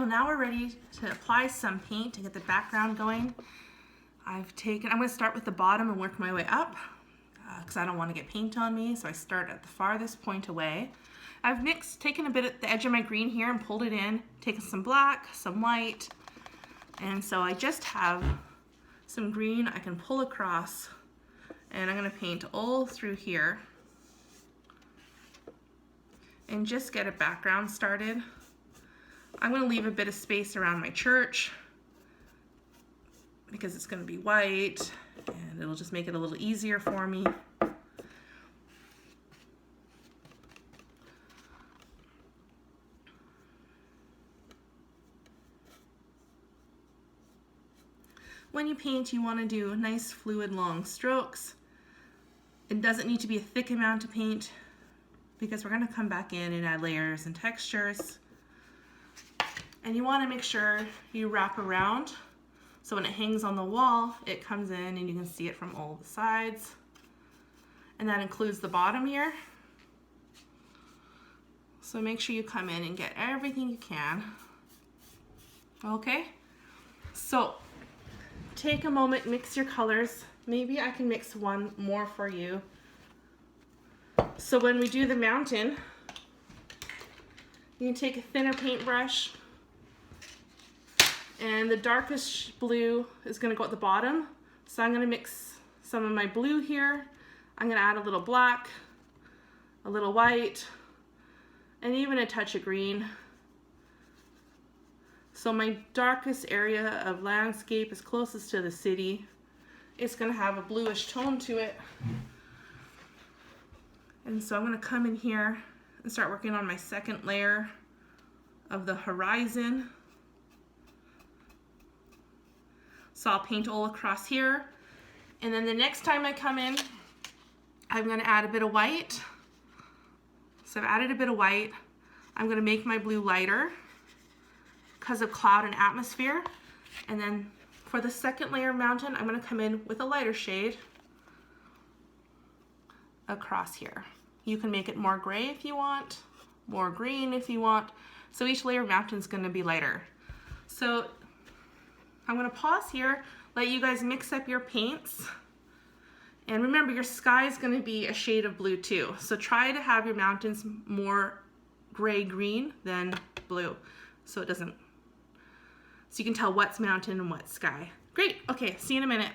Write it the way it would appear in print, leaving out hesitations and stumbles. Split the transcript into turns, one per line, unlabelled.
now we're ready to apply some paint to get the background going. I'm going to start with the bottom and work my way up because I don't want to get paint on me, so I start at the farthest point away. I've taken a bit at the edge of my green here and pulled it in, taken some black, some white, and so I just have some green I can pull across, and I'm going to paint all through here and just get a background started. I'm going to leave a bit of space around my church because it's going to be white and it'll just make it a little easier for me. When you paint, you want to do nice fluid long strokes. It doesn't need to be a thick amount of paint because we're going to come back in and add layers and textures. And you want to make sure you wrap around so when it hangs on the wall, it comes in and you can see it from all the sides. And that includes the bottom here. So make sure you come in and get everything you can. Okay, so take a moment, mix your colors. Maybe I can mix one more for you. So when we do the mountain, you can take a thinner paintbrush, and the darkest blue is going to go at the bottom. So I'm going to mix some of my blue here. I'm going to add a little black, a little white, and even a touch of green. So my darkest area of landscape is closest to the city. It's going to have a bluish tone to it. And so I'm going to come in here and start working on my second layer of the horizon. So I'll paint all across here. And then the next time I come in, I'm going to add a bit of white. So I've added a bit of white. I'm going to make my blue lighter because of cloud and atmosphere. And then for the second layer of mountain, I'm going to come in with a lighter shade across here. You can make it more gray if you want, more green if you want. So each layer of mountain is going to be lighter. So I'm going to pause here, let you guys mix up your paints. And remember, your sky is going to be a shade of blue too. So try to have your mountains more gray-green than blue, so you can tell what's mountain and what's sky. Great, okay, see you in a minute.